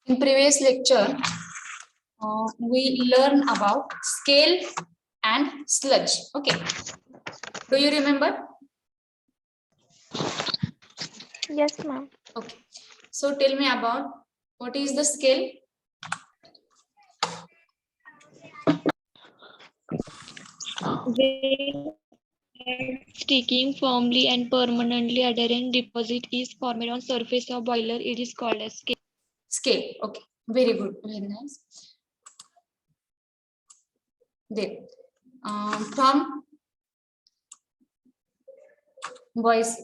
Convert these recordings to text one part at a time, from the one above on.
In previous lecture, we learn about scale and sludge. Okay. Do you remember? Yes, ma'am. Okay. So tell me about what is the scale? Sticking firmly and permanently adherent deposit is formed on surface of boiler. It is called as scale. Scale. Okay. Very good. Very nice. Then from boys,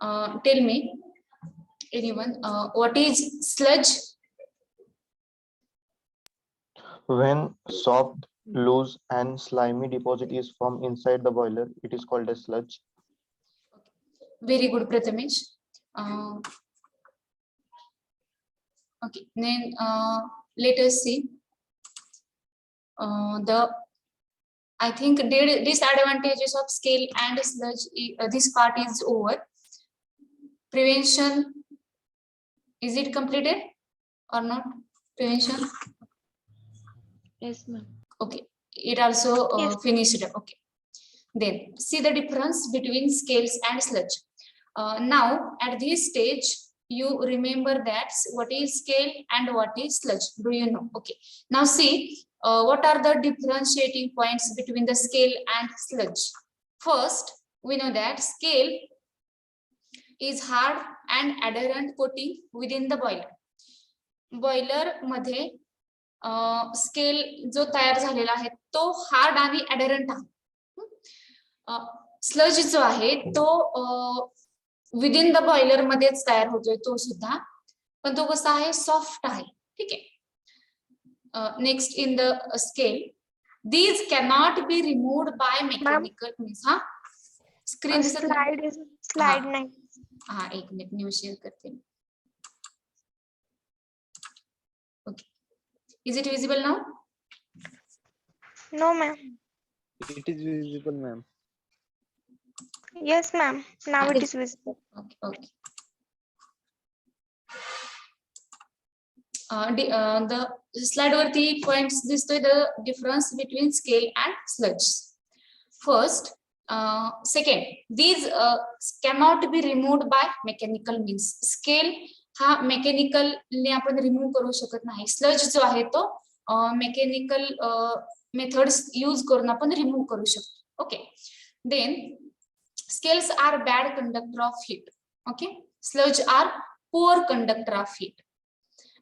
tell me, anyone, what is sludge? When soft, loose, and slimy deposit is formed inside the boiler, it is called as sludge. Very good, Prathamesh. Okay, then let us see. I think the disadvantages of scale and sludge. This part is over. Prevention. Is it completed or not? Prevention. Yes, ma'am. Okay, it also Yes. finished. Okay. Then see the difference between scales and sludge. Now at this stage, you remember that what is scale and what is sludge. Do you know? Okay. Now see what are the differentiating points between the scale and sludge. First, we know that scale is hard and adherent coating within the boiler. Boiler मध्ये scale जो तयार झालेला आहे तो hard आणि ॲडरंट आहे. Sludge जो आहे तो विदिन द बॉयलर मध्येच तयार होतोय तो सुद्धा, पण तो कसा आहे सॉफ्ट आहे. ठीक आहे. Next in the scale these cannot be removed by mechanical means हा स्क्रीन स्लाइड नाही. हा एक मिनिट मी शेअर करते. Okay, is it visible now? No, ma'am. It is visible, ma'am. Yes, ma'am. Now it is visible. Okay, okay. The slide वरती points दिसतोय the difference between scale and sludge. First, second, these cannot be removed by mechanical means. Scale हा mechanical ने आपण remove करू शकत नाही. Sludge जो आहे तो मेकॅनिकल मेथड्स यूज करून आपण रिमूव्ह करू शकतो. Okay. Then scales are bad conductor of heat. Okay, sludge are poor conductor of heat.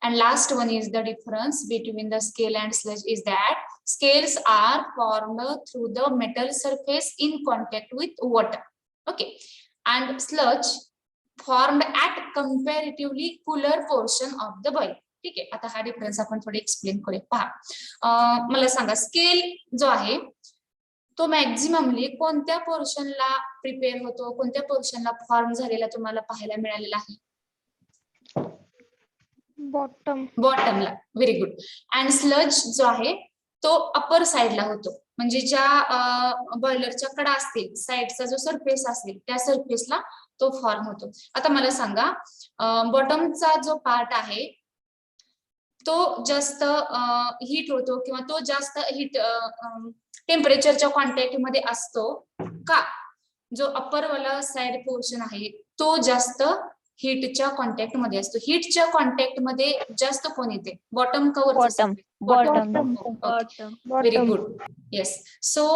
And last one is the difference between the scale and sludge is that scales are formed through the metal surface in contact with water. Okay, and sludge formed at comparatively cooler portion of the boiler. ठीक आहे. आता हा difference आपण थोडे explain करूया. पहा, मला सांगा scale जो आहे तो मॅक्झिममली कोणत्या पोर्शनला प्रिपेअर होतो, कोणत्या पोर्शनला फॉर्म झालेला तुम्हाला पाहायला मिळालेला आहे? बॉटमला. Very good. अँड स्लज जो आहे तो अपर साइडला होतो, म्हणजे ज्या बॉयलरच्या कडा असतील साइडचा जो सरफेस असेल त्या सरफेसला तो फॉर्म होतो. आता मला सांगा बॉटमचा जो पार्ट आहे तो जास्त हीट होतो किंवा तो जास्त हीट टेम्परेचरच्या कॉन्टॅक्ट मध्ये असतो का? जो अपर वाला साइड पोर्शन आहे तो जास्त हीटच्या कॉन्टॅक्ट मध्ये असतो. हीटच्या कॉन्टॅक्ट मध्ये जास्त कोण येते? बॉटम का वरचा? Bottom. Very good. येस. सो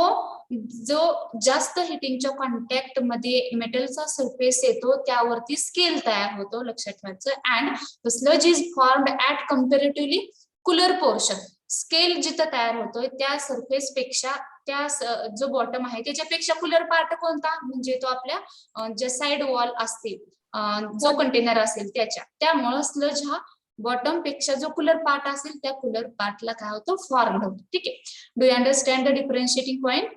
जो जास्त हिटिंगच्या कॉन्टॅक्ट मध्ये मेटलचा सरफेस येतो त्यावरती स्केल तयार होतो, लक्षात ठेवायचं. And the sludge is formed at comparatively cooler portion. Scale जिथं तयार होतोय त्या सरफेस पेक्षा त्या जो बॉटम आहे त्याच्यापेक्षा कूलर पार्ट कोणता? म्हणजे तो आपल्या ज्या साइड वॉल असतील जो कंटेनर असेल त्यामुळे स्लज हा बॉटम पेक्षा जो कूलर पार्ट असेल त्या कूलर पार्टला काय होतो? फॉर्म होतो. ठीक आहे. Do you understand the differentiating point?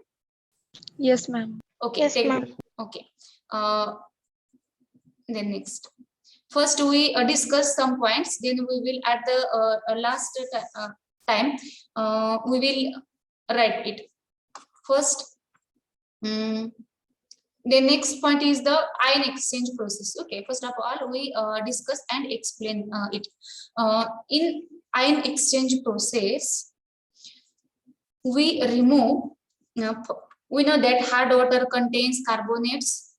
Yes, ma'am. Okay. Yes, ma'am. Okay. Then next. First we discuss some points. Then we will at the last time we will write it. First, The next point is the ion exchange process. Okay, first of all, we discuss and explain it. In ion exchange process, we remove, we know that hard water contains carbonates,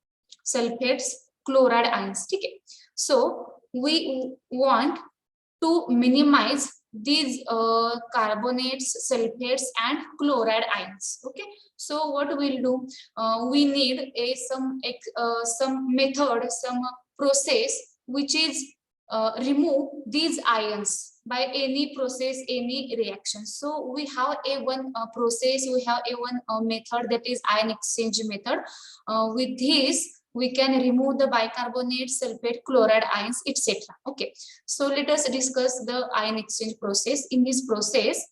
sulfates, chloride ions. Okay, so we want to minimize these carbonates, sulfates, and chloride ions. Okay, so what we'll do, we need some method, some process which is remove these ions by any process, any reaction. So we have a one process, we have a one method, that is ion exchange method. With this we can remove the bicarbonate, sulfate, chloride ions, etc. Okay, so let us discuss the ion exchange process. In this process,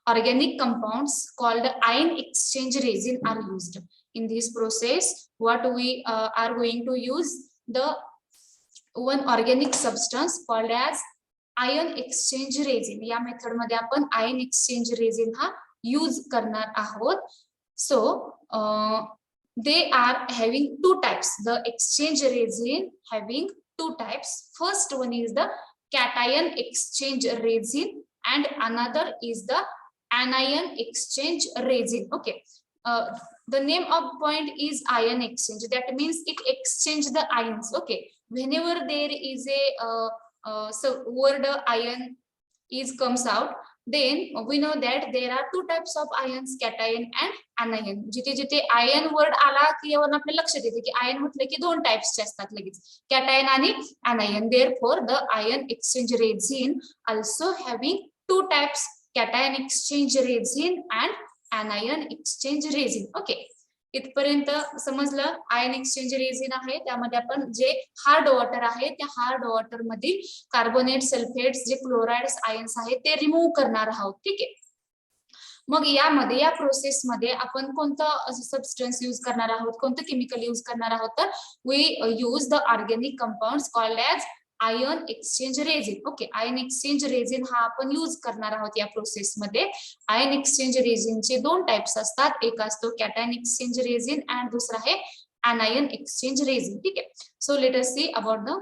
organic compounds called ion exchange resin are used. In this process, what we are going to use, the one organic substance called as ion exchange resin. या method मध्ये आपण ion exchange resin हा use करणार आहोत. So they are having two types. The exchange resin having two types. First one is the cation exchange resin and another is the anion exchange resin. Okay, the name of point is ion exchange. That means it exchange the ions. Okay, whenever there is a word ion is comes out, then we know that there are two types of ions, cation and anion. जिथे जिथे ion word आला की यावरून आपल्याला लक्षात येते की ion म्हटलं की दोन types चे असतात लगेच, cation आणि anion. Therefore the ion exchange resin also having two types, cation exchange resin and anion exchange resin. Okay, इथपर्यंत समजलं. आयन एक्सचेंज रेझिन आहे, त्यामध्ये आपण जे हार्ड वॉटर आहे त्या हार्ड वॉटर मधील कार्बोनेट, सल्फेट्स, जे क्लोराइड्स आयन्स आहेत ते रिमूव्ह करणार आहोत. ठीक आहे, मग यामध्ये या प्रोसेस मध्ये आपण कोणतं सबस्टन्स यूज करणार आहोत, कोणतं केमिकल यूज करणार आहोत, तर we use the organic compounds called as ion exchange resin. Okay, ion exchange resin हा आपण यूज करणार आहोत या प्रोसेस मध्ये. आयन एक्सचेंज रेझिनचे दोन टाइप्स असतात, एक असतो कॅटायन एक्सचेंज रेझिन आणि दुसरा आहे anion exchange resin. ठीक आहे, so let us see about the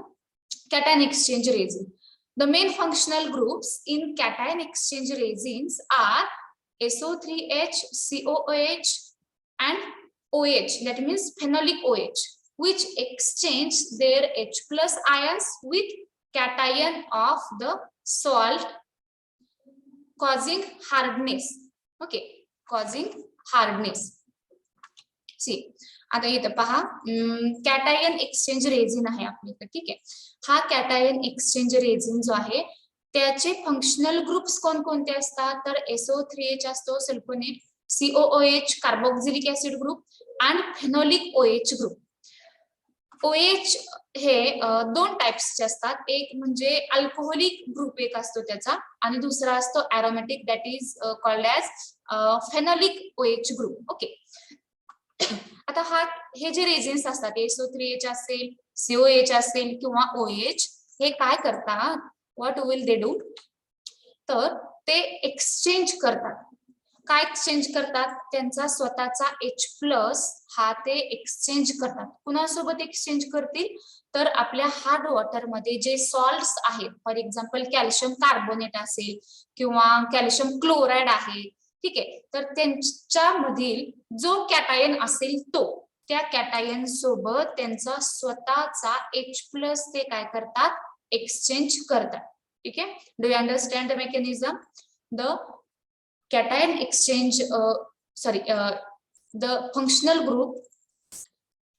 cation exchange resin. The main functional groups in cation exchange resins are SO3H, COOH and OH, that means phenolic OH, which exchange their H plus ions with cation of the salt, causing hardness. Okay, causing hardness. See, आता इथं पहा, cation exchange resin आहे आपल्याकडे. ठीक आहे, हा cation exchange resin जो आहे त्याचे फंक्शनल ग्रुप्स कोणकोणते असतात, तर SO3H असतो, sulphonate, COOH carboxylic acid group आणि फेनोलिक OH ग्रुप. OH हे दोन टाइप्सचे असतात, एक म्हणजे अल्कोहोलिक ग्रुप एक असतो त्याचा आणि दुसरा असतो aromatic, that is called as phenolic OH group. Okay, आता हे जे रेझिन्स असतात, SO3H असेल, COH असेल किंवा OH, हे काय करतात, व्हॉट विल दे डू, तर ते एक्सचेंज करतात. काय एक्सचेंज करतात, त्यांचा स्वतःचा H प्लस हा ते एक्सचेंज करतात. कुणासोबत एक्सचेंज करतील, तर आपल्या हार्ड वॉटर मध्ये जे सॉल्ट्स आहेत, फॉर एक्झाम्पल कॅल्शियम कार्बोनेट असेल किंवा कॅल्शियम क्लोराइड आहे. ठीक आहे, तर त्यांच्यामधील जो कॅटायन असेल तो त्या कॅटायन सोबत त्यांचा स्वतःचा H प्लस ते काय करतात, एक्सचेंज करतात. ठीक आहे, do you understand the mechanism. The cation exchange the functional group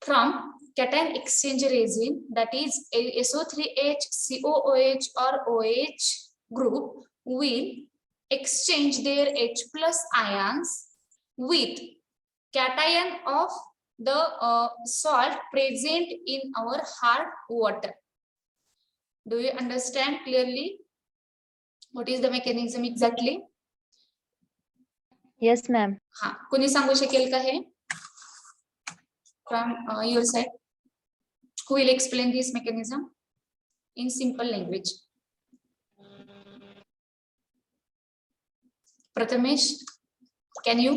from cation exchange resin, that is SO3H, COOH or OH group, will exchange their H plus ions with cation of the salt present in our hard water. Do you understand clearly what is the mechanism exactly? Yes, ma'am. हा, कोणी सांगू शकेल का हे from your side? Who will explain this mechanism in simple language? Prathamesh, can you?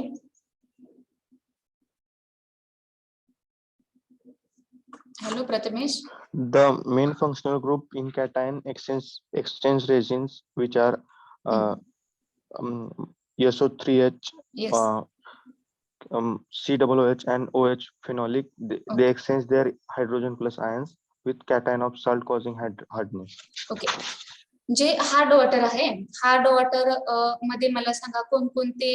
Hello, Prathamesh. The main functional group in cation exchange resins, which are SO3H, Yes. COOH and OH phenolic, they exchange their hydrogen plus ions with cation of salt causing hardness. Okay. J hard water आहे, hard water मध्ये मला सांगा कोणकोणते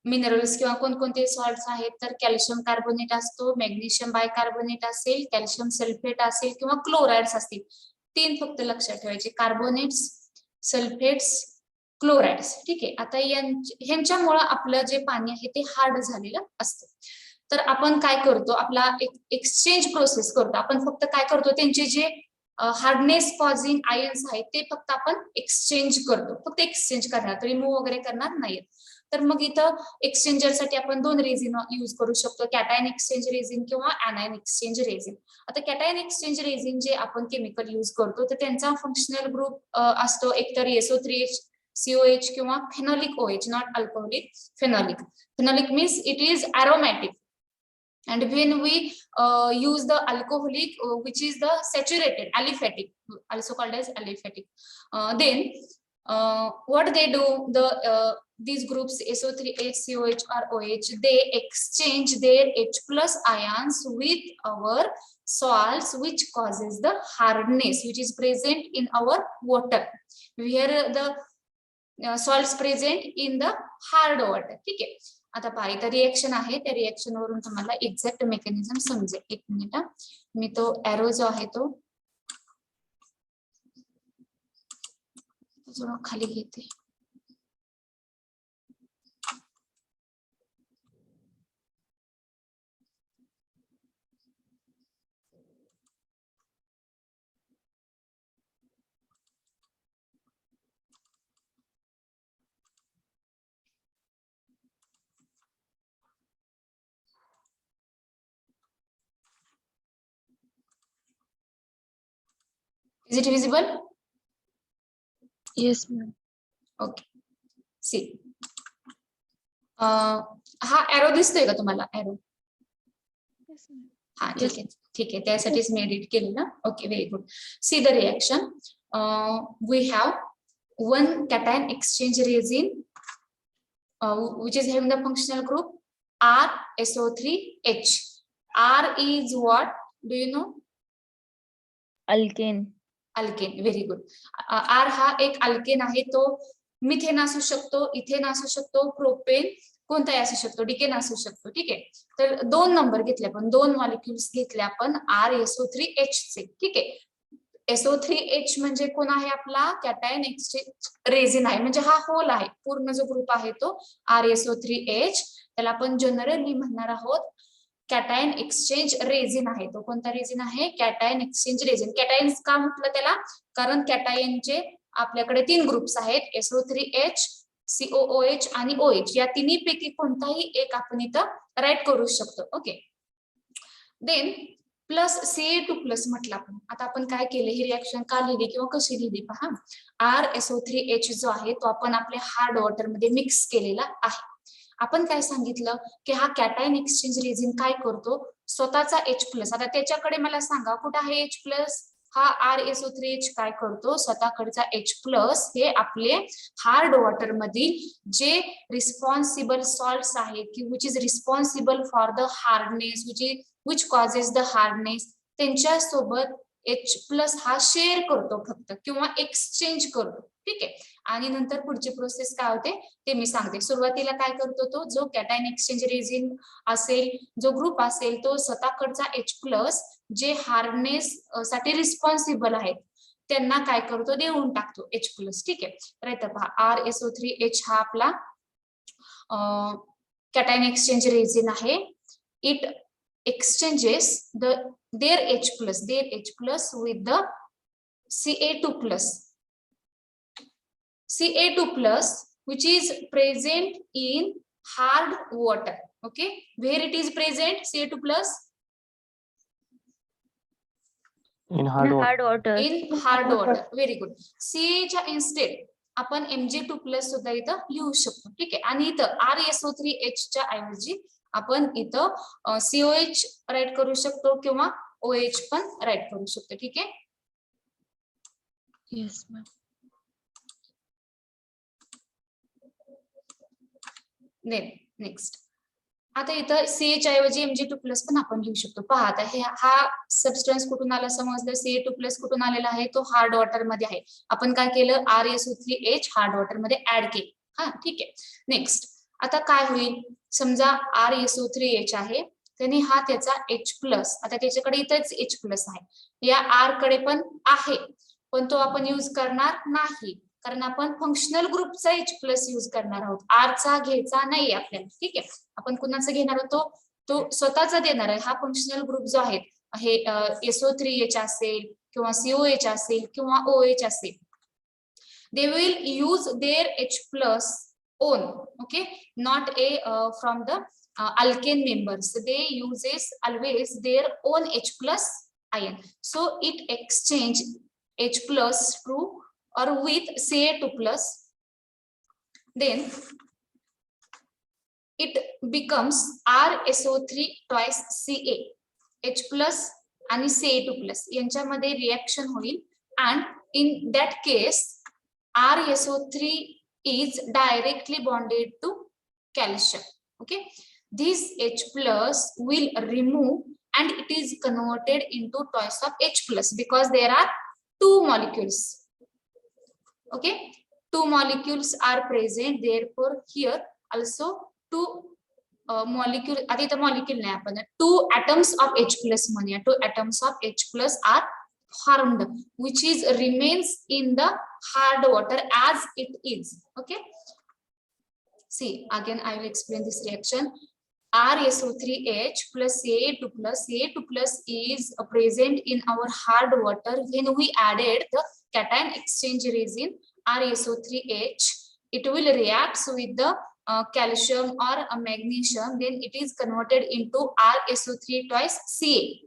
minerals किंवा कोणकोणते salts आहेत. तर calcium carbonate असतो, magnesium bicarbonate असेल, कॅल्शियम सल्फेट असेल किंवा क्लोराइड्स असतील. 3 फक्त लक्षात ठेवायचे, कार्बोनेट्स, सल्फेट्स, क्लोराइड्स. ठीक आहे. आता ह्यांच्यामुळे आपलं जे पाणी आहे ते हार्ड झालेलं असतं. तर आपण काय करतो, आपला एक एक्सचेंज प्रोसेस करतो. आपण फक्त काय करतो, त्यांचे जे हार्डनेस कॉझिंग आयन्स आहेत ते फक्त आपण एक्सचेंज करतो. फक्त एक्सचेंज करणार, रिमूव्ह वगैरे करणार नाहीत. तर मग इथं एक्सचेंजर साठी आपण 2 रेझिन यूज करू शकतो, कॅटायन एक्सचेंज रेझिन किंवा ऍनायन एक्सचेंज रेझिन. आता कॅटायन एक्सचेंज रेझिन जे आपण केमिकल यूज करतो तर त्यांचा फंक्शनल ग्रुप असतो एकतर SO3H, COH किंवा phenolic OH, not alcoholic, phenolic. Phenolic means it is aromatic. And when we use the alcoholic, which is the saturated aliphatic, also called as aliphatic, then what they do, these groups SO3H, COH or OH, they exchange their H plus ions with our salts, which causes the hardness which is present in our water, where the salts present in the hard water. ठीक आहे. आता पहा, इथं reaction आहे, त्या reaction वरून तुम्हाला exact mechanism समजेल. 1 मिनिट, मी तो एरो जो आहे तो थोडा खाली घेते. Is it visible? Yes, ma'am. Okay. See, हा एरो दिसतोय का तुम्हाला? Arrow, Yes, ma'am. हा ठीक आहे, ठीक आहे. त्यासाठीच मी एडिट केलं ना. Okay, very good. See the reaction. We have 1 cation exchange resin which is having the functional group RSO3H. R is what? Do you know? Alkane. Alkane. Very good. R हा एक अल्केन आहे, तो methane असू शकतो, ethane असू शकतो, propane कोणताही असू शकतो, डिकेन असू शकतो. ठीक आहे. तर 2 नंबर घेतले आपण, 2 मॉलिक्युल्स घेतले आपण RSO3H चे. ठीक आहे. SO3H म्हणजे कोण आहे आपला? कॅटायन एक्सचेंज रेझिन आहे, म्हणजे हा होल आहे, पूर्ण जो ग्रुप आहे तो RSO3H. त्याला आपण जनरली म्हणणार आहोत कॅटायन एक्सचेंज रेझिन आहे. तो कोणता रेझिन आहे? Cation exchange resin. कॅटायन्स का म्हटलं त्याला? कारण कॅटायनचे आपल्याकडे 3 ग्रुप्स आहेत, SO3H, COOH आणि OH. या तिन्ही पैकी कोणताही एक आपण इथं राईट करू शकतो. Okay. Then plus Ca2 plus म्हटलं आपण. आता आपण काय केले, ही रिएक्शन का लिहिली किंवा कशी लिहिली पहा. RSO3H जो आहे तो आपण आपल्या हार्ड वॉटर मध्ये मिक्स केलेला आहे. आपण काय सांगितलं की हा कॅटायन एक्सचेंज रेझिन काय करतो, स्वतःचा H प्लस. आता त्याच्याकडे मला सांगा कुठे आहे H प्लस? हा RSO3H काय करतो, स्वतःकडचा H प्लस हे आपले हार्ड वॉटर मधील जे रिस्पॉन्सिबल सॉल्ट्स आहेत की which is responsible for the hardness, which causes the hardness, त्यांच्या सोबत H प्लस हा शेअर करतो फक्त किंवा एक्सचेंज करतो. ठीक आहे. आणि नंतर पुढची प्रोसेस काय होते ते मी सांगते. सुरुवातीला काय करतो, तो जो कॅटायन एक्सचेंज रेझिन असेल, जो ग्रुप असेल, तो स्वतःकडचा H प्लस जे हार्डनेस साठी रिस्पॉन्सिबल आहेत त्यांना काय करतो, देऊन टाकतो H प्लस. ठीक आहे. तर इथं पहा RSO3H हा आपला कॅटायन एक्सचेंज रेझिन आहे. It exchanges their H plus with the Ca2 plus. Ca2 plus which is present in hard water. Okay, where it is present, Ca2 plus? In hard water. In hard water. Very good. Ca च्या instead आपण Mg2 plus सुद्धा इथं लिहू शकतो. ठीक आहे. आणि इथं RSO3H च्या ऐवजी आपण इथं COH राईट करू शकतो किंवा OH पण राईट करू शकतो. ठीक आहे. Yes, ma'am. नेक्स्ट आता इथं CH ऐवजी Mg2+ पण आपण लिहू शकतो. पहा आता हा सबस्टन्स कुठून आला समजलं. Ca2+ कुठून आलेला आहे, तो हार्ड वॉटर मध्ये आहे. आपण काय केलं, RSO3H हार्ड वॉटर मध्ये ऍड केलं. हा ठीक आहे. नेक्स्ट आता काय होईल, समजा RSO3H आहे, त्याने हा त्याचा H+, आता त्याच्याकडे इथंच H+ आहे, या R कडे पण आहे, पण तो आपण यूज करणार नाही, कारण आपण फंक्शनल ग्रुपचा H+ यूज करणार आहोत. R चा घ्यायचा नाही आपल्याला. ठीक आहे. आपण कुणाचा घेणार आहोत, तो स्वतःचा देणार आहे. हा फंक्शनल ग्रुप जो आहे हे SO3H असेल किंवा COH असेल किंवा OH असेल, they will use their H+ own, okay, not from the alkane members. They uses always their own H+ ion, so it exchange H+ to or with Ca2+, then it becomes RSO3 twice Ca. H+ आणि Ca2+ यांच्यामध्ये reaction होईल, and in that case RSO3 is directly bonded to calcium. Okay, this H+ will remove and it is converted into twice of H+ because there are two molecules. Okay, two molecules are present, therefore here also two molecule, आता इथं molecule नाही, आपण two atoms of H+ म्हणूया. Two atoms of H+ are formed, which is remains in the hard water as it is. Okay, see again I will explain this reaction. RSO3H plus Ca2+ is present in our hard water when we added the cation exchange resin RSO3H. It will react with the calcium or magnesium, then it is converted into RSO3 twice Ca.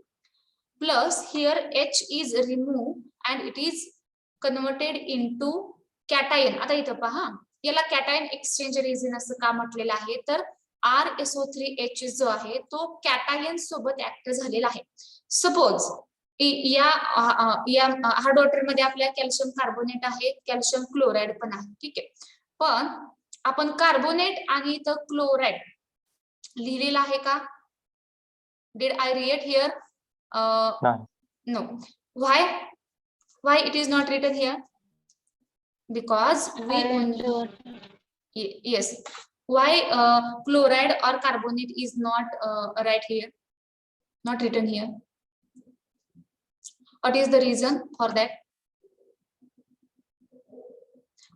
Plus here H is removed and it is converted into cation. आता इथं पहा, याला cation exchange resin असं का म्हटलेलं आहे, तर RSO3H जो आहे तो कॅटायन सोबत ऍक्ट झालेला आहे. सपोज या हार्ड वॉटर मध्ये आपल्या कॅल्शियम कार्बोनेट आहे, कॅल्शियम क्लोराइड पण आहे. ठीक आहे, पण आपण कार्बोनेट आणि इथं क्लोराइड लिहिलेलं आहे का? Did I read here? No. Why it is not written here? Because we only, yes, why chloride or carbonate is not right here, not written here? What is the reason for that?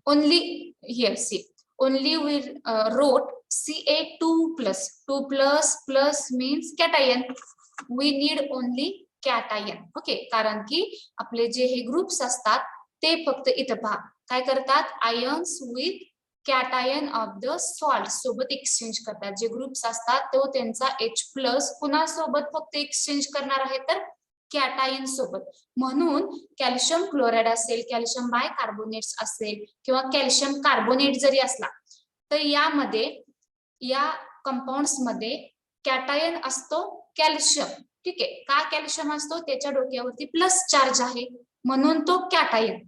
Only here, see, only we wrote Ca2+. 2+ means cation. We need only cation. Okay, कारण की आपले जे हे groups असतात ते फक्त इथं पहा काय करतात, ions with cation of the salt सोबत एक्सचेंज करतात. जे ग्रुप्स असतात तो त्यांचा H+ कुणासोबत फक्त एक्सचेंज करणार आहे, तर कॅटायन सोबत. म्हणून कॅल्शियम क्लोराइड असेल, कॅल्शियम बायकार्बोनेट्स असेल किंवा कॅल्शियम कार्बोनेट जरी असला, तर यामध्ये या कंपाऊंड्स मध्ये कॅटायन असतो कॅल्शियम. ठीक आहे, का कॅल्शियम असतो, त्याच्या डोक्यावरती प्लस चार्ज आहे म्हणून तो कॅटायन.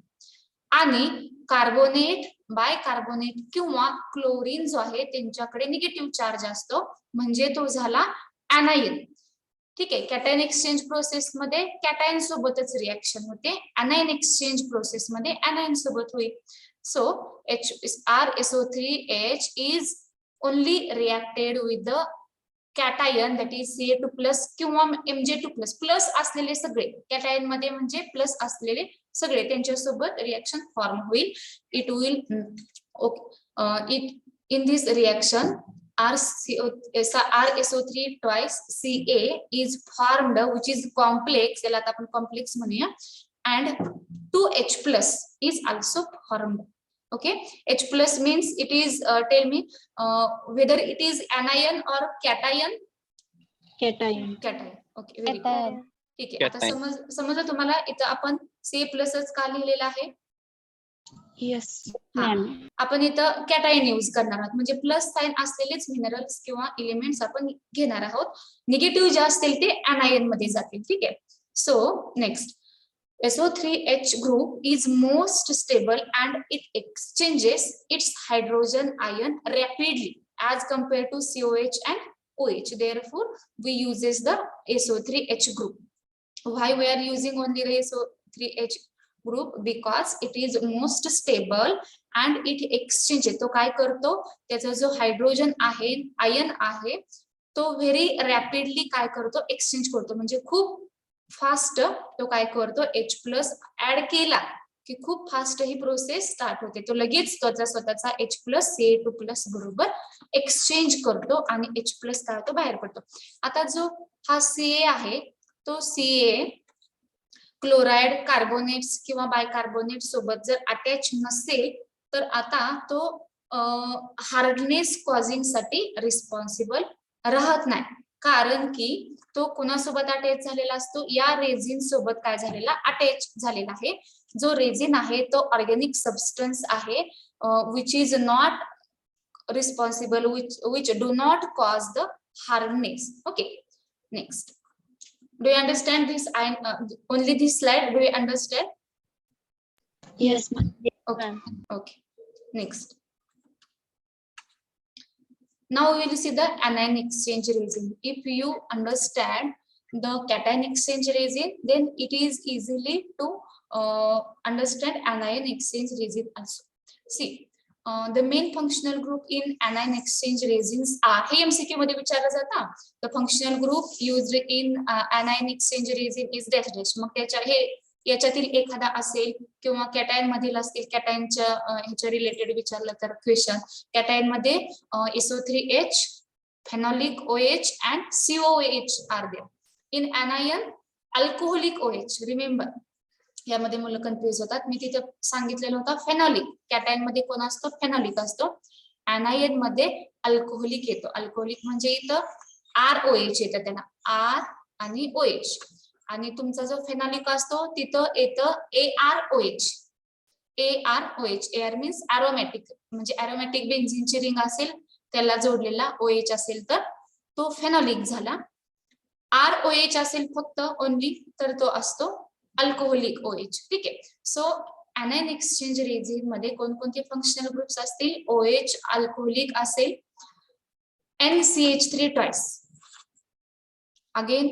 आणि कार्बोनेट, बायकार्बोनेट किंवा क्लोरीन जो आहे त्यांच्याकडे निगेटिव्ह चार्ज असतो, म्हणजे तो झाला ऍनायन. ठीक आहे, कॅटायन एक्सचेंज प्रोसेस मध्ये कॅटायन सोबतच रिएक्शन होते, ऍनायन एक्सचेंज प्रोसेस मध्ये ऍनायन सोबत होईल. सो RSO3H is only reacted with the cation, that is Ca2+ किंवा Mg2+. प्लस असलेले सगळे कॅटायन मध्ये म्हणजे प्लस असलेले सगळे त्यांच्यासोबत रिएक्शन फॉर्म होईल. It will in this reaction RSO3 twice Ca is formed, which is complex, याला आपण कॉम्प्लेक्स म्हणूया, and 2H+ is also formed. Okay, H+ means it is tell me whether it is anion or cation. Cation. Okay, very good. ठीक आहे, आता समजलं तुम्हाला इथं आपण Ca+ का लिहिलेला आहे? Yes. हा. आपण इथं कॅटायन यूज करणार आहोत म्हणजे प्लस साइन असलेलेच मिनरल्स किंवा एलिमेंट्स आपण घेणार आहोत. निगेटिव्ह जे असतील ते anion मध्ये जातील. ठीक आहे. So next SO3H group is most stable and it exchanges its hydrogen ion rapidly as compared to COH and OH. Therefore, we uses the SO3H group. Why we are using only the SO3H group? Because it is most stable and it exchanges. तो काय करतो त्याचा जो hydrogen आहे ion आहे तो very rapidly काय करतो एक्सचेंज करतो म्हणजे खूप फास्ट तो काय करतो H प्लस ऍड केला की खूप फास्ट ही प्रोसेस स्टार्ट होते. तो लगेच त्याचा स्वतःचा H प्लस Ca2 प्लस बरोबर एक्सचेंज करतो आणि H प्लस काय होतो बाहेर पडतो. आता जो हा Ca आहे तो Ca क्लोराइड कार्बोनेट्स किंवा बायकार्बोनेट सोबत जर अटॅच नसेल तर आता तो हार्डनेस कॉझिंग साठी रिस्पॉन्सिबल राहत नाही. कारण की तो कोणासोबत अटॅच झालेला असतो या रेझिन सोबत काय झालेला अटॅच झालेला आहे. जो रेझिन आहे तो ऑर्गॅनिक सबस्टन्स आहे which is not responsible which do not cause the hardness. Okay next. Do you understand this? Only this slide. Do you understand? Yes, ma'am. Okay. Okay. Next. Now we will see the anion exchange resin. If you understand the cation exchange resin, then it is easily to understand anion exchange resin also. See. The main functional group in anion exchange resins are हे MCQ मध्ये विचारलं जातं. The functional group used in anion exchange resin is dash dash. मग त्याच्या हे याच्यातील एखादा असेल किंवा cation मधील असतील कॅटायनच्या ह्याच्या रिलेटेड विचारलं तर क्वेश्चन. कॅटायन मध्ये SO3H, phenolic OH and COOH are there. In anion alcoholic OH. Remember. यामध्ये मुलं कन्फ्युज होतात. मी तिथे सांगितलेलं होतं फेनॉलिक. कॅटायन मध्ये कोण असतो फेनॉलिक असतो. anion मध्ये अल्कोहोलिक येतो. अल्कोहोलिक म्हणजे इथं ROH येतं त्याला R आणि OH आणि तुमचा जो फेनॉलिक असतो तिथं येतं AROH. AR मीन्स अरोमॅटिक म्हणजे अरोमॅटिक बेन्झीनची रिंग असेल त्याला जोडलेला OH असेल तर तो फेनॉलिक झाला. ROH असेल फक्त ओनली तर तो असतो अल्कोहोलिक OH. ठीक आहे. सो anion exchange resin मध्ये कोणकोणते फंक्शनल ग्रुप्स असतील OH अल्कोहोलिक असेल NCH3 twice again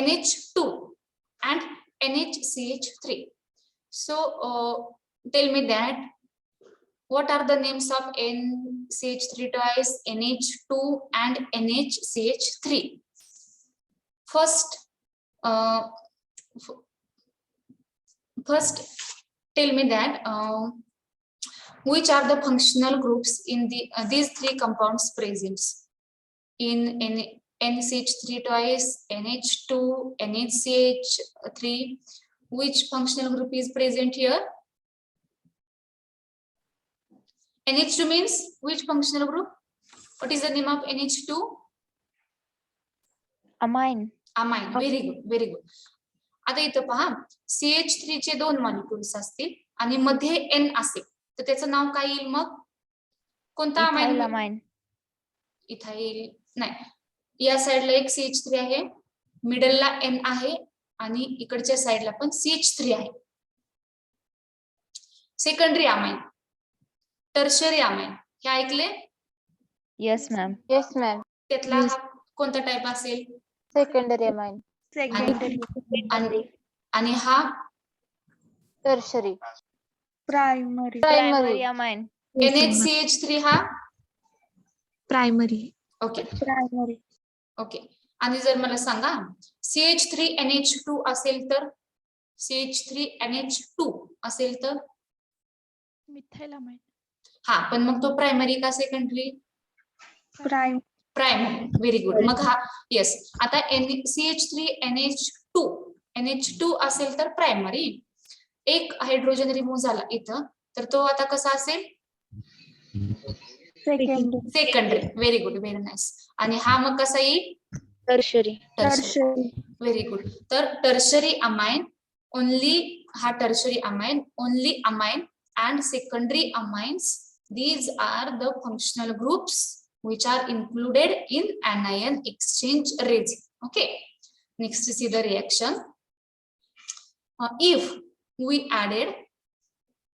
NH2 and NHCH3. So tell me that what are the names of NCH3 twice, NH2 and NHCH3? First, tell me that which are the functional groups in these three compounds present in NCH3 twice, NH2, NHCH3. Which functional group is present here? NH2 means which functional group? What is the name of NH2? Amine. Amine. Very good. Very good. आता इथं पहा CH3 चे 2 molecules असतील आणि मध्ये N असेल तर त्याचं नाव काय येईल मग? कोणता अमाइन? इथाइल नाही. या साइडला एक CH3 आहे, मिडलला N आहे आणि इकडच्या साइडला पण CH3 आहे. सेकंडरी अमाइन, टर्शरी अमाइन हे ऐकले? Yes, ma'am. Yes, ma'am. त्यातला हा कोणता टाइप असेल? Secondary amine. आणि हा Tertiary. Primary. Primary. amine. NHCH3 हा Primary. Okay Primary. ओके. आणि जर मला सांगा CH3NH2 असेल तर CH3NH2 असेल तर Methylamine. हा पण मग तो प्रायमरी का secondary? Prime. Primary. Very good. मग हा येस. आता CH3NH2 असेल तर प्रायमरी. एक हायड्रोजन रिमूव्ह झाला इथं तर तो आता कसा असेल? Secondary. Very good. Very nice. आणि हा मग कसा येईल? Tertiary. Very good. तर टर्शरी अमाइन ओनली हा tertiary amine only amine and secondary amines. These are the functional groups which are included in anion exchange resin. Okay, next see the reaction. If we added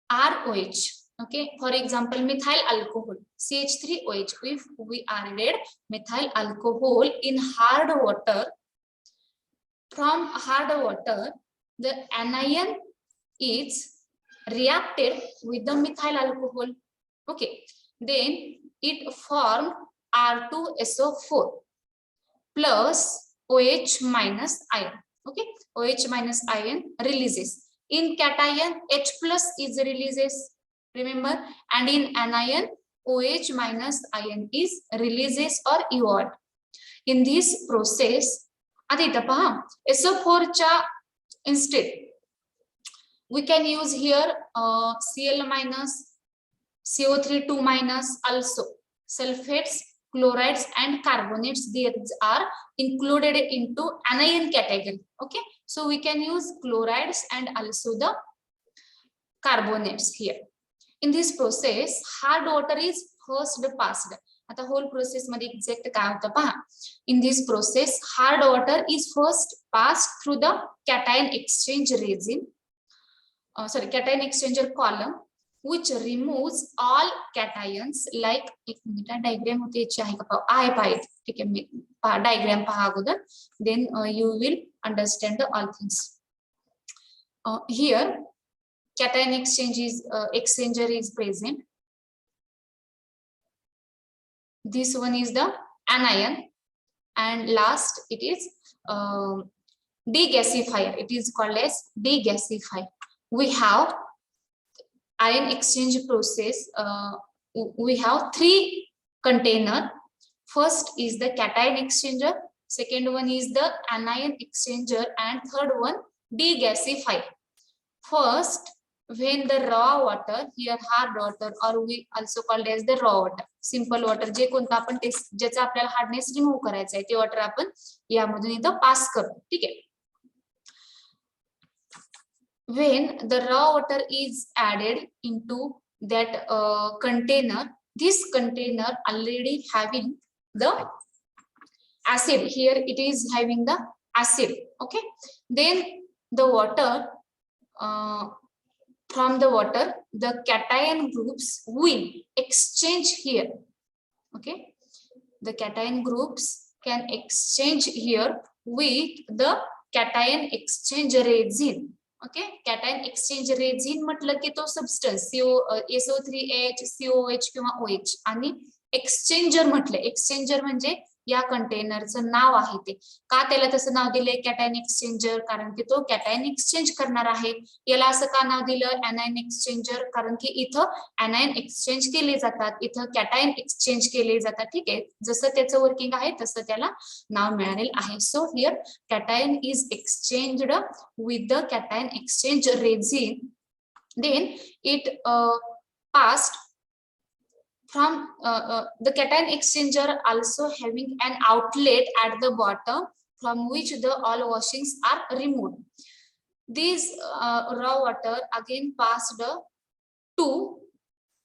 ROH, okay, for example, methyl alcohol, CH3OH, if we added methyl alcohol in hard water, from hard water, the anion is reacted with the methyl alcohol. Okay, then it formed R2SO4 plus OH minus ion. Okay, OH minus ion releases. In cation, H plus is releases, remember, and in anion, OH minus ion is releases or evolved. In this process, आता इथं पहा SO4 च्या instead we can use here Cl minus, CO3 2 minus, also sulfates, chlorides and carbonates. These are included into anion category. Okay, so we can use chlorides and also the carbonates here. In this process, hard water is first passed. आता whole process मध्ये exact काय होतं पहा. In this process, hard water is first passed through the cation exchange resin. Cation exchanger column, which removes all cations. Like एक minute diagram होते याची आहे का आहे पाहिजे. ठीक आहे, मी डायग्राम पहा अगोदर, then you will understand the all things. Here cation exchanger is present. This one is the anion, and last it is degasifier. It is called as degasifier. We have ion exchange process. We have three container. First is the cation exchanger, second one is the anion exchanger, and third one degasifier. First, when the raw water, here hard water, or we also called as the raw water, simple water, जे कोणता आपण ज्याचा आपल्याला hardness remove करायचा आहे ते water आपण यामधून इथं पास करतो. ठीक आहे. When the raw water is added into that container, this container already having the acid. Here it is having the acid. Okay, then the water, from the water, the cation groups will exchange here. Okay, the cation groups can exchange here with the cation exchange resin. Okay, cation exchange resin म्हटलं की तो substance SO3H, COH किंवा OH, आणि exchanger म्हटलं, exchanger म्हणजे या कंटेनरचं नाव आहे ते. का त्याला तसं नाव दिलंय कॅटायन एक्सचेंजर? कारण की तो कॅटायन एक्सचेंज करणार आहे. याला असं का नाव दिलं अनायन एक्सचेंजर? कारण की इथं अनायन एक्सचेंज केले जातात, इथं कॅटायन एक्सचेंज केले जातात. ठीक आहे, जसं त्याचं वर्किंग आहे तसं त्याला नाव मिळालेलं आहे. So here cation is exchanged with the cation exchange resin, then it passed from the cation exchanger also having an outlet at the bottom from which the all washings are removed. These raw water again passed to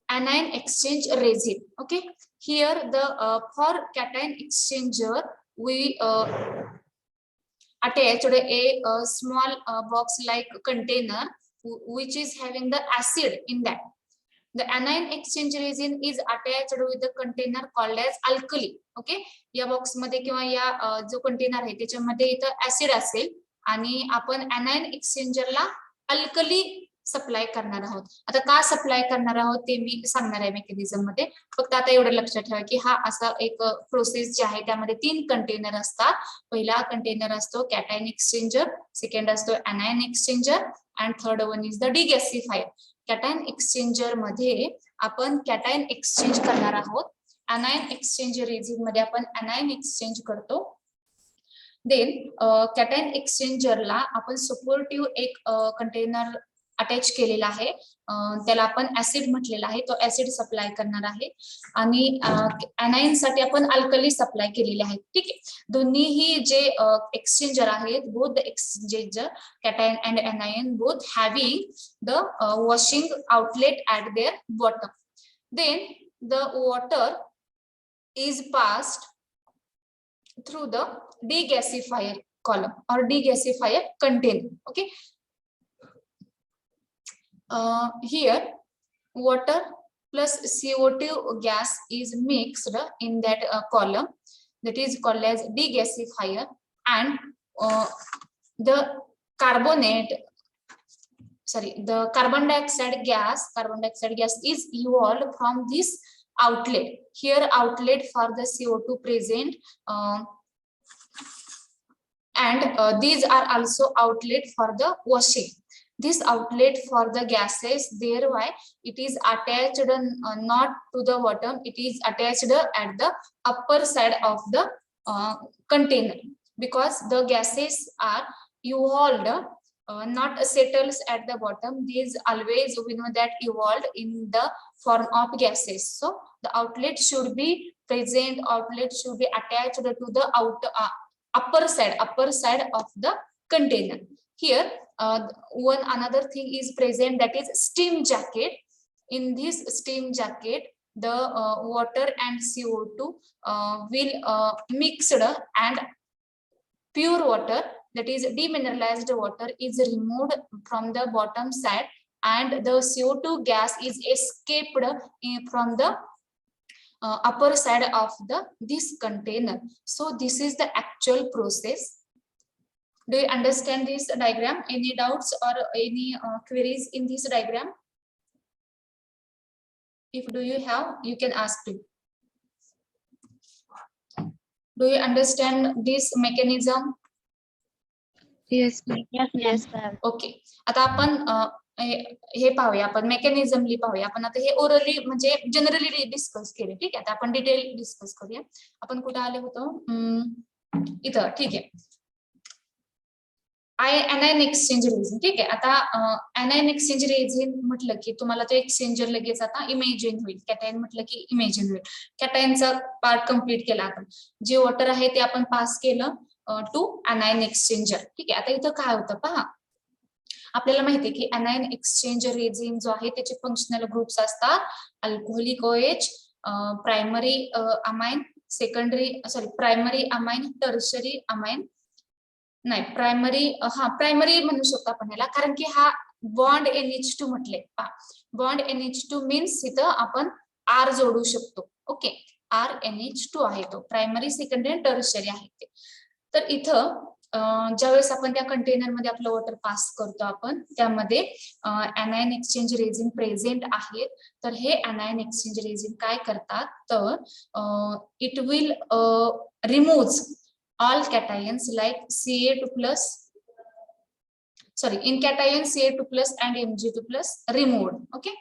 anion exchange resin. Okay, here the for cation exchanger we attached a small box like container which is having the acid in that. The anion exchange resin is attached with the container called as alkali. Okay, या box मध्ये किंवा या जो container आहे त्याच्यामध्ये इथं acid असेल आणि आपण anion एक्सचेंजरला अल्कली सप्लाय करणार आहोत. आता का सप्लाय करणार आहोत ते मी सांगणार आहे मेकॅनिझम मध्ये. फक्त आता एवढं लक्षात ठेवा की हा असा एक प्रोसेस जी आहे त्यामध्ये 3 कंटेनर असतात. पहिला कंटेनर असतो कॅटायन एक्सचेंजर, सेकंड असतो anion exchanger, and third one is the degasifier. Cation exchanger मध्ये आपण कॅटायन एक्सचेंज करणार आहोत. anion एक्सचेंज रेझिन मध्ये आपण anion एक्सचेंज करतो. देन कॅटायन एक्सचेंजरला आपण सपोर्टिव्ह एक कंटेनर अटॅच केलेला आहे, त्याला आपण ऍसिड म्हटलेला आहे, तो ऍसिड सप्लाय करणार आहे आणि एनाइन साठी आपण अल्कली सप्लाय केलेले आहेत. ठीक आहे, दोन्हीही जे एक्सचेंजर आहेत, both the exchanger cation and anion both having the washing outlet at their bottom. Then the water is passed through the degasifier column or degasifier container. Okay, here water plus CO2 gas is mixed in that column, that is called as degasifier, and the carbon dioxide gas is evolved from this outlet. Here outlet for the CO2 present, and these are also outlet for the washing. This outlet for the gases, thereby it is attached not to the bottom, it is attached at the upper side of the container, because the gases are evolved, not settles at the bottom. These always, we know that, evolved in the form of gases. So the outlet should be present, outlet should be attached to the upper side of the container. Here another thing is present, that is steam jacket. In this steam jacket, the water and CO2 will mixed, and pure water, that is demineralized water, is removed from the bottom side, and the CO2 gas is escaped from the upper side of this container. So this is the actual process. Do you understand this diagram? Any doubts or any queries in this diagram? If do you have, you can ask me. Do you understand this mechanism? Yes, ma'am. Yes, ma'am. Okay, आता आपण हे पाहूया, आपण मेकॅनिझमली पाहूया. आपण आता हे orally म्हणजे generally discuss केले. ठीक आहे, आता आपण डिटेल डिस्कस करूया. आपण कुठे आले होतो? इथं. ठीक आहे, anion एक्सचेंज रेझिन. ठीक आहे, आता anion एक्सचेंज रेझिन म्हटलं की तुम्हाला तो एक्सचेंजर लगेच आता इमेजिन होईल. कॅटायन म्हटलं की इमेजिन होईल. कॅटायनचा पार्ट कम्प्लीट केला आपण, जे वॉटर आहे ते आपण पास केलं टू anion एक्सचेंजर. ठीक आहे, आता इथं काय होतं पहा. आपल्याला माहिती आहे की anion एक्सचेंज रेझिन जो आहे त्याचे फंक्शनल ग्रुप्स असतात alcoholic OH, primary amine, primary amine, tertiary amine, नाही प्रायमरी म्हणू शकतो आपण याला, कारण की हा बॉन्ड NH2 म्हटले. बॉन्ड NH2 मीन्स इथं आपण R जोडू शकतो. ओके, RNH2 आहे तो. प्रायमरी, सेकंडरी, टर्शरी आहे ते. तर इथं ज्यावेळेस आपण त्या कंटेनर मध्ये आपलं वॉटर पास करतो आपण, त्यामध्ये anion एक्सचेंज रेझिन प्रेझेंट आहे. तर हे anion एक्सचेंज रेझिन काय करतात, तर it will remove all cations like Ca2 plus, in cation Ca2 plus and Mg2 plus removed. Okay,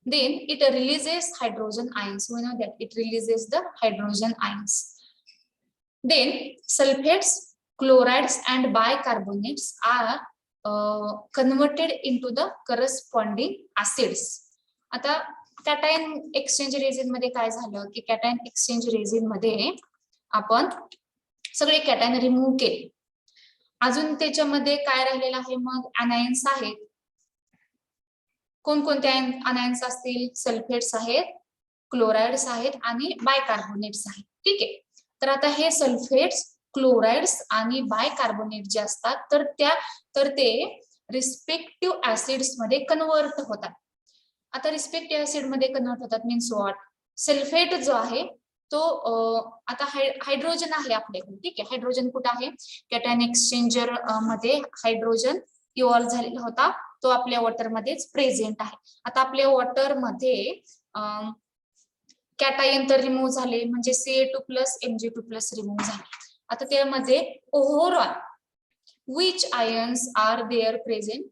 then it releases hydrogen ions. We know that it releases the hydrogen ions. Then sulfates, chlorides and bicarbonates are converted into the corresponding acids. आता cation exchange resin मध्ये काय झालं की cation exchange resin मध्ये आपण सगळे cation remove केले. अजून त्याच्यामध्ये काय राहिलेलं आहे, मग अनायन्स आहेत. कोणकोणते अनायन्स असतील? सल्फेट्स आहेत, क्लोराइड्स आहेत आणि बायकार्बोनेट्स आहेत. ठीक आहे, तर आता हे सल्फेट्स, क्लोराइड्स आणि बायकार्बोनेट जे असतात तर ते रिस्पेक्टिव्ह ऍसिड्स मध्ये कन्वर्ट होतात. आता रिस्पेक्टिव्ह ऍसिड मध्ये कन्वर्ट होतात मीन्स व्हॉट? सल्फेट जो आहे तो आता हायड्रोजन आहे आपल्याकडे. ठीक आहे, हायड्रोजन कुठे आहे? कॅटायन एक्सचेंजर मध्ये हायड्रोजन इव्हॉल्व झालेला होता, तो आपल्या वॉटर मध्येच प्रेझेंट आहे. आता आपल्या वॉटर मध्ये कॅटायन तर रिमूव्ह झाले, म्हणजे Ca2 plus Mg2 plus remove झाले. आता त्यामध्ये overall which ions are there present?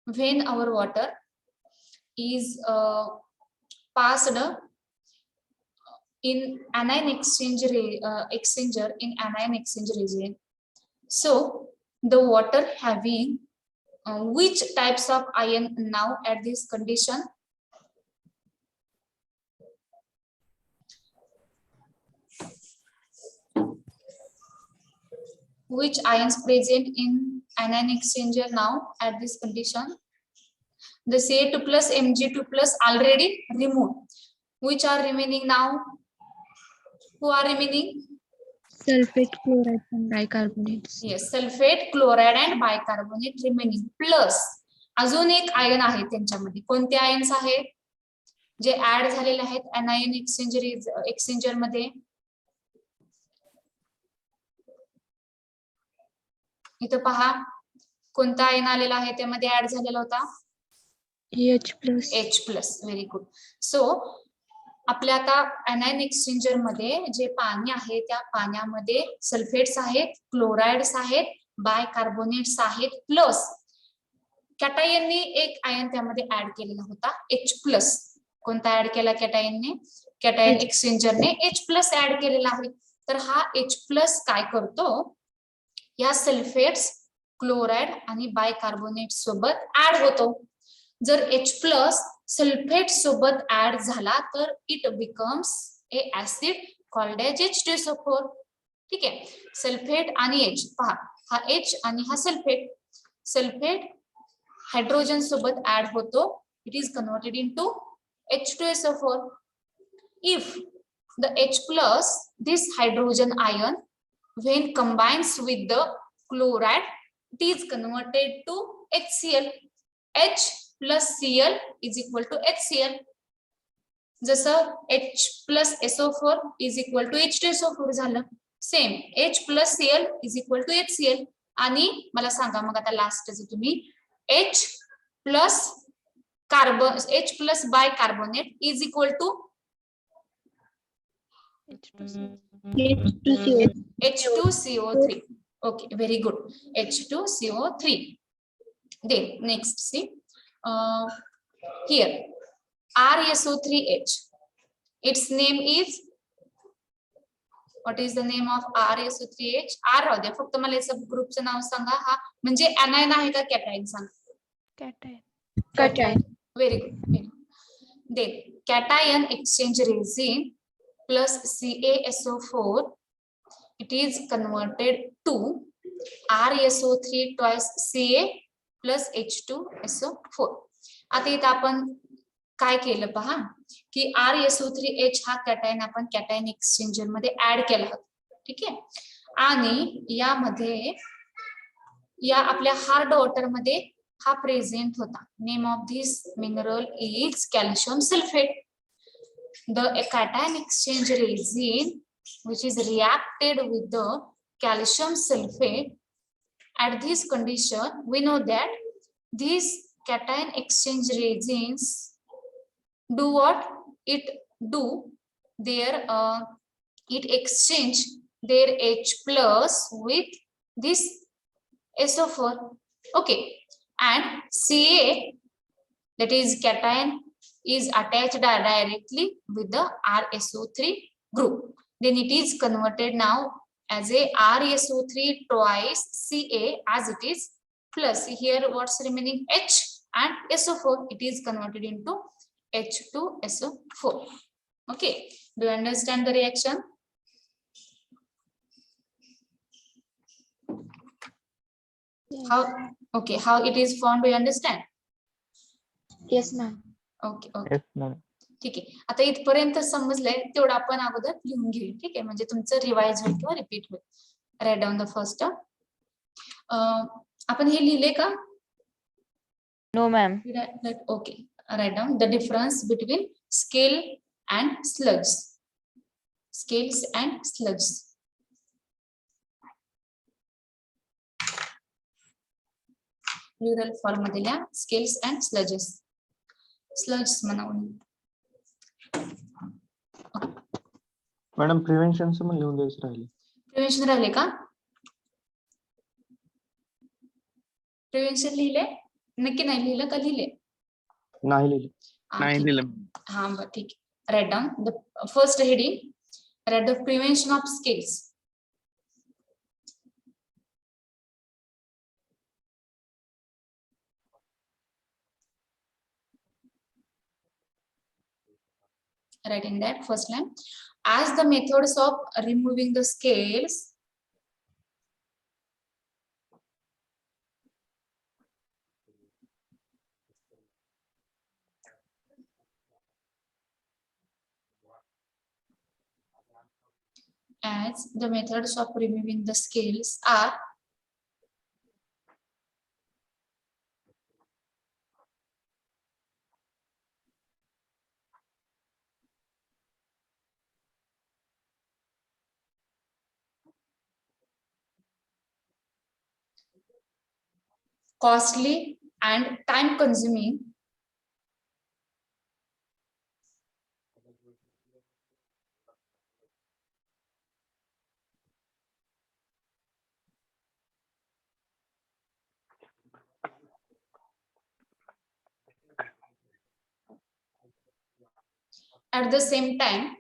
When our water is passed in anion exchanger in anion exchange reagent, So the water having which types of ion now at this condition? Which ions present in anion exchanger now at this condition? The Ca2 plus Mg2 plus already removed. Which are remaining now? Who are remaining? Sulfate, chloride, and bicarbonates. Yes, sulfate, chloride and bicarbonate remaining. Plus अजून एक ion आहे त्यांच्यामध्ये. कोणते ions आहेत जे add झालेले आहेत anion exchanger मध्ये? इथं पहा कोणता आयन आलेला आहे त्यामध्ये ऍड झालेला होता? H plus. H plus. Very good. So आपल्या आता anion एक्सचेंजर मध्ये जे पाणी आहे त्या पाण्यामध्ये सल्फेट्स आहेत, क्लोराइड्स आहेत, बायकार्बोनेट्स आहेत, प्लस कॅटायनने एक आयन त्यामध्ये ऍड केलेला होता H प्लस. कोणता ऍड केला कॅटायनने? कॅटायन एक्सचेंजरने H प्लस ऍड केलेला आहे. तर हा H प्लस काय करतो? या सल्फेट्स, क्लोराइड आणि बायकार्बोनेट सोबत ऍड होतो. जर H प्लस सल्फेट सोबत ऍड झाला तर it becomes a acid called as H2SO4. ठीक आहे. सल्फेट आणि H पहा, हा H आणि हा सल्फेट. सल्फेट हायड्रोजन सोबत ऍड होतो. It is converted into H2SO4. If the H plus, this hydrogen ion, when combines with the chloride, it is converted to HCl. H plus Cl is equal to HCl. जसं H plus SO4 is equal to H2SO4 झालं. Same H plus Cl is equal to HCl. आणि मला सांगा मग आता लास्टचं तुम्ही H plus carbon, H plus bicarbonate is equal to H2CO3. Okay, very good. H2CO3. Then next, see here RSO3H. Its name is, what is the name of RSO3H? R राहू द्या, फक्त मला याचं ग्रुपचं नाव सांगा. हा म्हणजे anion आहे का cation? Sanga. Cation. Very good. Then cation exchange resin plus CaSO4, it is converted to RSO3 twice Ca plus H2SO4. आता इथं आपण काय केलं पहा की RSO3H हा कॅटायन आपण कॅटायन एक्सचेंजर मध्ये ऍड केला होता. ठीक आहे. आणि यामध्ये या आपल्या हार्ड वॉटर मध्ये हा प्रेझेंट होता. Name of this mineral is calcium sulphate. The cation exchange resin which is reacted with the calcium sulfate, at this condition we know that these cation exchange resins do what? It do their it exchange their H plus with this SO4. Okay. And Ca, that is cation, is attached directly with the RSO3 group. Then it is converted now as a RSO3 twice Ca as it is, plus here what's remaining? H and SO4. It is converted into H2SO4. Okay. Do you understand the reaction? How? Okay. How it is formed? Do you understand? Yes, ma'am. Okay okay. Yes, ma'am. ठीक आहे. आता इथपर्यंत समजलंय तेवढं आपण अगोदर लिहून घेऊ. ठीक आहे. म्हणजे तुमचं रिवाइज होईल किंवा रिपीट होईल. Write down the first. आपण हे लिहिले का? No, ma'am. Okay. Write down the difference between scale and sludge. Scales and sludge. Plural form मध्ये लिहा. Scales and sludges. स्लज म्हणून. मॅडम प्रिव्हेन्शनचं पण लिहून द्यायचं राहिले. प्रिव्हेन्शन राहिले का? प्रिव्हेन्शन लिहिले? नक्की नाही लिहिलं का लिहिले? नाही लिहिले. नाही दिलं. हा बरं ठीक आहे. Write down the first heading. Write the prevention of scales. writing that first line. As the methods of removing the scales as the methods of removing the scales are costly and time consuming, at the same time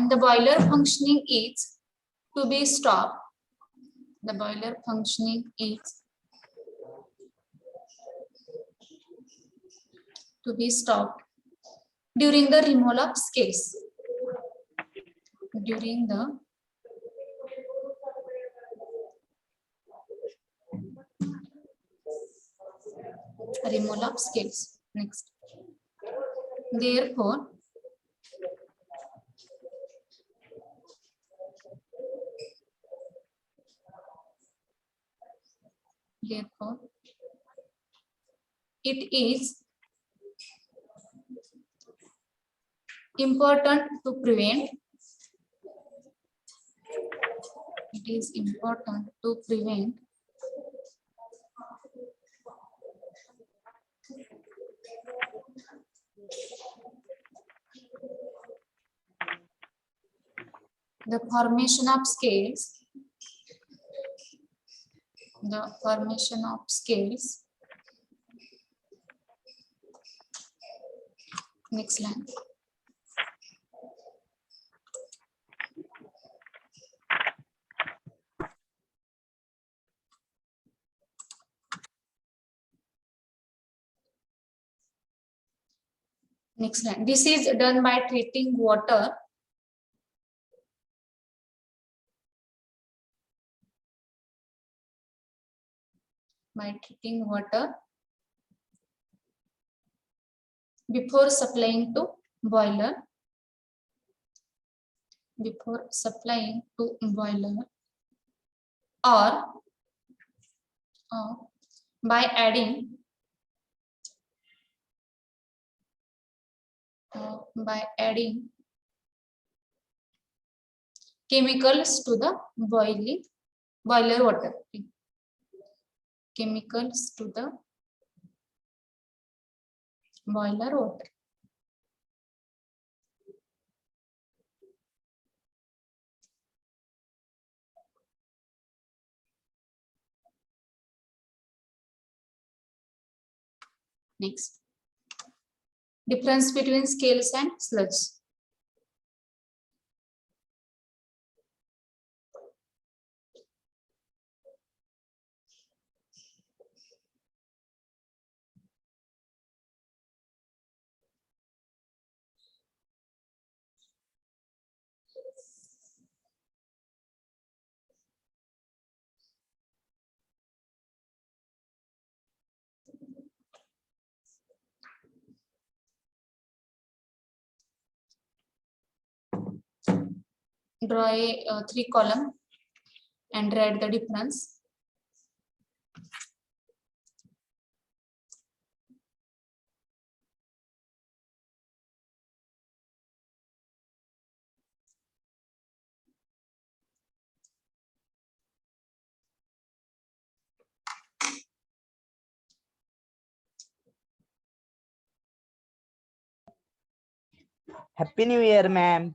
the boiler functioning is to be stopped. The boiler functioning is to be stopped during the removal of scales. During the removal of scales. Next. Therefore, it is important to prevent the formation of scales. Next line. Next line. This is done by treating water before supplying to boiler. Or by adding chemicals to the boiler water. Chemicals to the boiler water. Next. Difference between scales and sludge. Draw a 3-column and write the difference. Happy New Year, ma'am.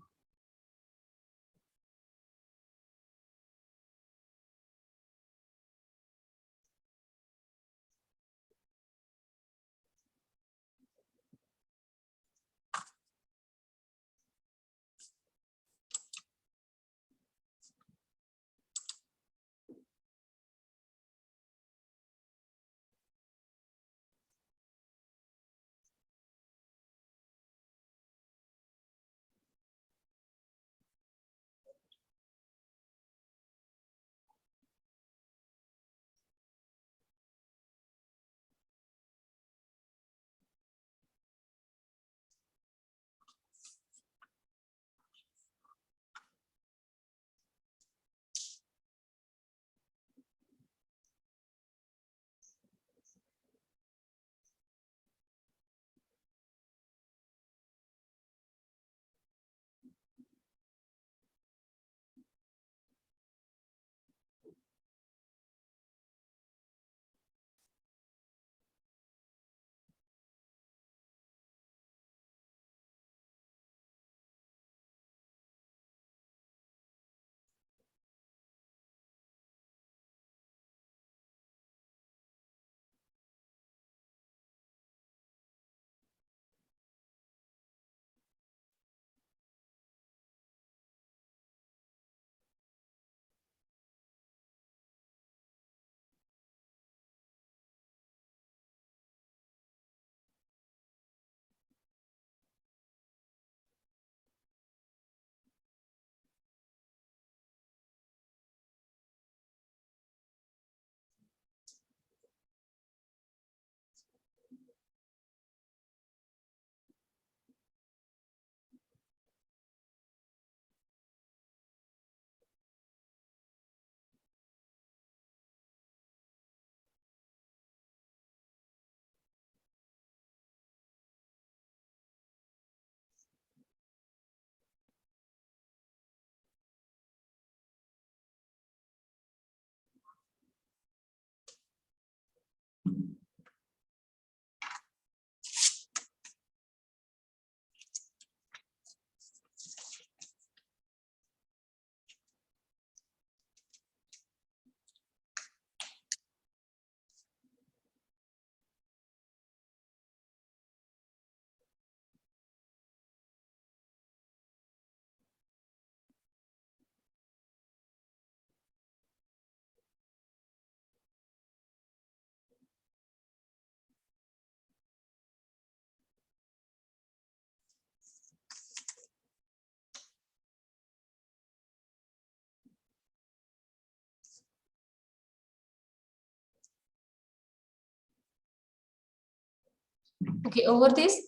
Okay, over this.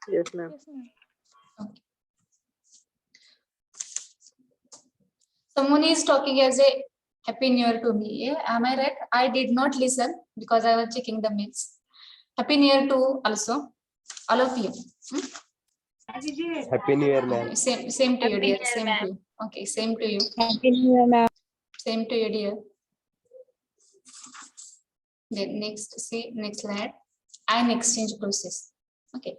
Yes, ma'am. Someone is talking as a happy new year to me. Yeah, am I right? I did not listen because I was checking the mails. Happy new year to also all of you. Hmm? Happy New Year, ma'am. Same to you, Happy dear. New Year, Same to you. Okay, same to you. Happy New Year, ma'am. Same to you, dear. Then next, see next slide. Ion exchange process. Okay.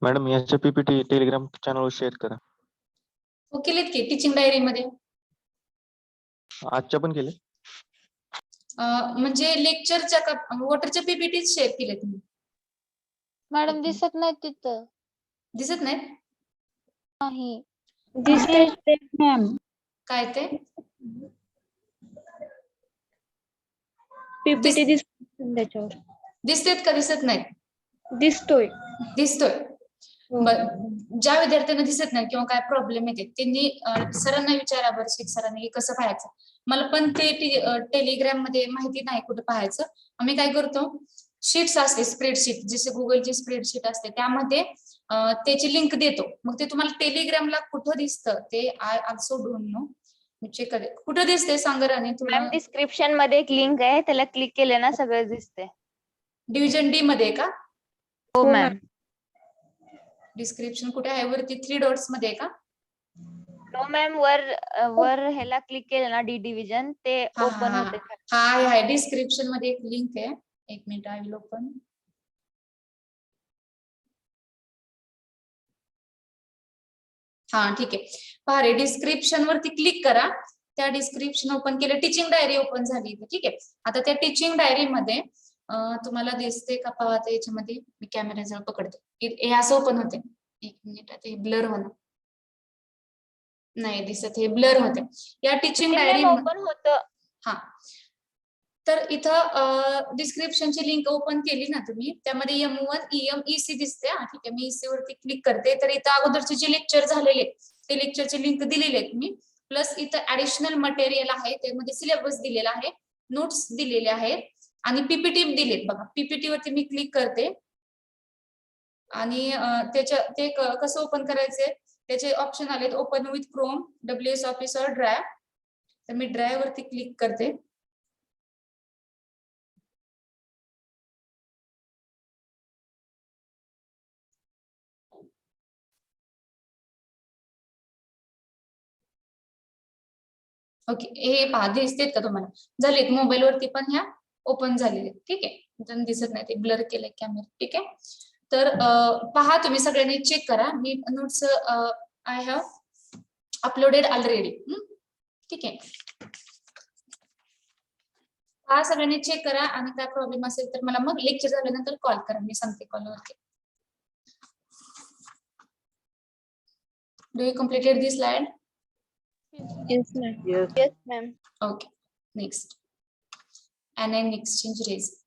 Madam याच्या PPT Telegram चॅनलवर share करा. हो केलेत की teaching diary मध्ये. आजच्या पण केले. म्हणजे लेक्चरच्या का वॉटरच्या पीपीटी शेअर केले तुम्ही. मॅडम दिसत नाही तिथं. दिसत नाहीत नाही. दिसते मॅम. काय ते? पीपीटी दिसते त्याच्यावर. दिसतेत का दिसत नाहीत? दिसतोय. दिसतोय. ज्या विद्यार्थ्यांना दिसत नाही किंवा काय प्रॉब्लेम येते त्यांनी सरांना विचारा बरं शिक सरांनी की कसं पाहायचं. मला पण ते टेलिग्राम मध्ये माहिती नाही कुठे पाहायचं. आम्ही काय करतो शीट्स असते स्प्रेडशीट जसे गुगलची स्प्रेडशीट असते त्यामध्ये त्याची लिंक देतो. मग ते तुम्हाला टेलिग्रामला कुठं दिसतं ते आय ऑल्सो डोंट नो. मी चेक करेन कुठं दिसते सांग राणी तुला. मॅम डिस्क्रिप्शन मध्ये एक लिंक आहे त्याला क्लिक केले ना सगळं दिसते. डिव्हिजन डी मध्ये का? हो मॅम. डिस्क्रिप्शन कुठे आहे वरती 3 डॉट्स मध्ये का? नो मॅम वर ह्याला क्लिक केलं ना डी डिव्हिजन ते हा ओपन हा होते. हाय डिस्क्रिप्शन मध्ये एक लिंक आहे. एक मिनिट आय विल ओपन. हा ठीक आहे. पहा रे डिस्क्रिप्शन वरती क्लिक करा. त्या डिस्क्रिप्शन ओपन केलं टीचिंग डायरी ओपन झाली. ठीक आहे. आता त्या टीचिंग डायरी मध्ये तुम्हाला दिसते का पाहते याच्यामध्ये मी कॅमेरा जवळ पकडते. हे असं ओपन होते. एक मिनिट आता हे ब्लर होणं नाही दिसत हे ब्लर होते. या टीचिंग डायरी ओपन होतं. हा तर इथं डिस्क्रिप्शनची लिंक ओपन केली ना तुम्ही त्यामध्ये M1 EM EC दिसते. ठीक आहे मी EC वरती क्लिक करते तर इथं अगोदरचे जे लेक्चर झालेले ते लेक्चरची लिंक दिलेली आहे तुम्ही. प्लस इथं ऍडिशनल मटेरियल आहे त्यामध्ये सिलेबस दिलेला आहे नोट्स दिलेले आहेत आणि पीपीटी दिलेत बघा. पीपीटी वरती मी क्लिक करते आणि ते कसं ओपन करायचंय त्याचे ऑप्शन आलेत. Open with Chrome WS office और ड्राइव. तर मी ड्राइव वरती क्लिक करते. ओके हे पहा दिसतेत का तुम्हाला? झालेत मोबाईल वरती पण ह्या ओपन झालेले. ठीक आहे दिसत नाही ते ब्लर केलंय कॅमेरा. ठीक आहे तर पहा तुम्ही सगळ्यांनी चेक करा. मी notes I have uploaded already. ठीक आहे पहा सगळ्यांनी चेक करा आणि काय प्रॉब्लेम असेल तर मला मग लेक्चर झाल्यानंतर कॉल करा. मी सांगते कॉलवरती. Do you completed this slide? Yes, ma'am. Yes, ma'am. Okay, next. Anion exchange resin.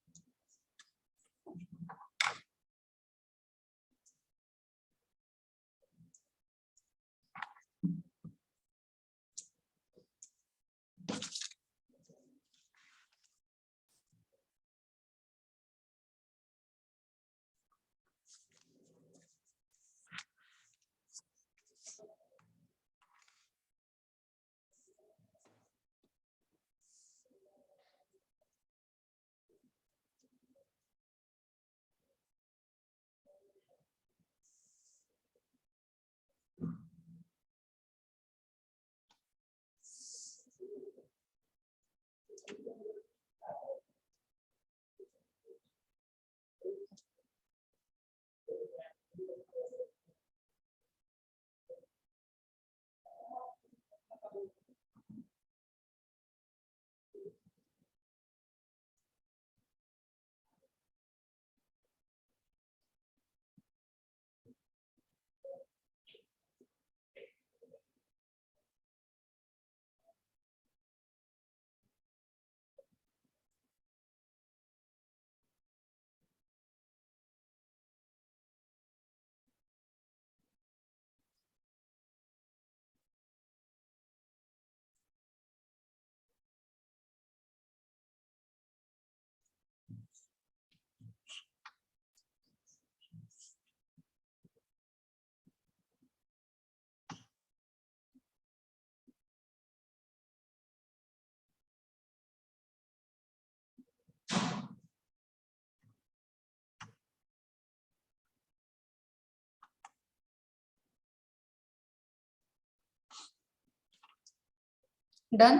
Done.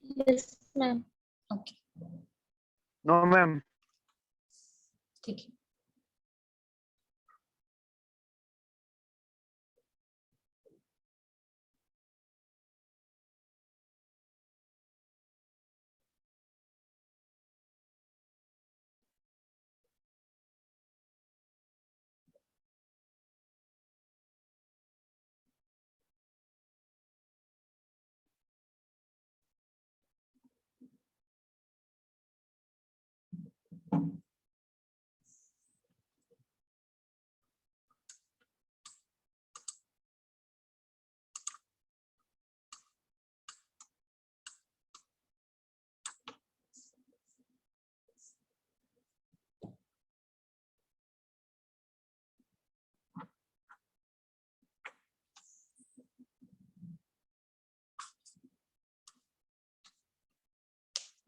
Yes, ma'am. Okay No, ma'am. ठीक है.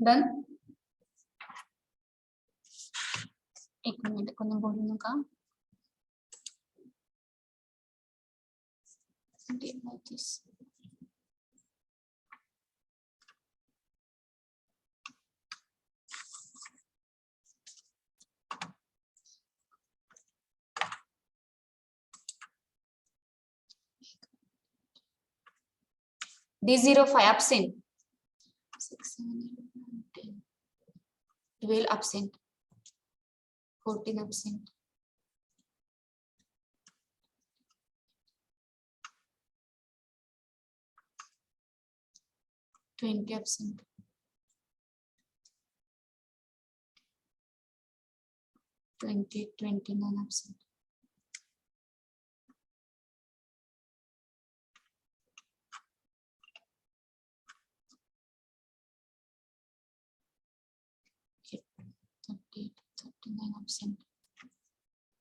डन. एक मिनिट कोणी बोलू नका. D05 absent. 6, 7, 8, 9, 10. 12 absent. 14 absent. 20 absent. 29 absent. 39 absent.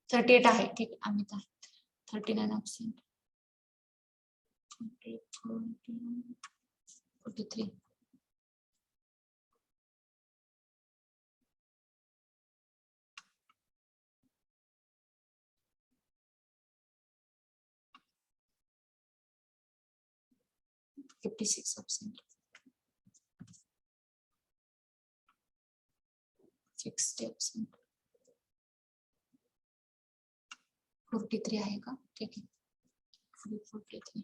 38 आहे ठीक अमित आहे. 39 absent. 43. $56 absent. 60 absent. 43 आहे का ठीक आहे. 43.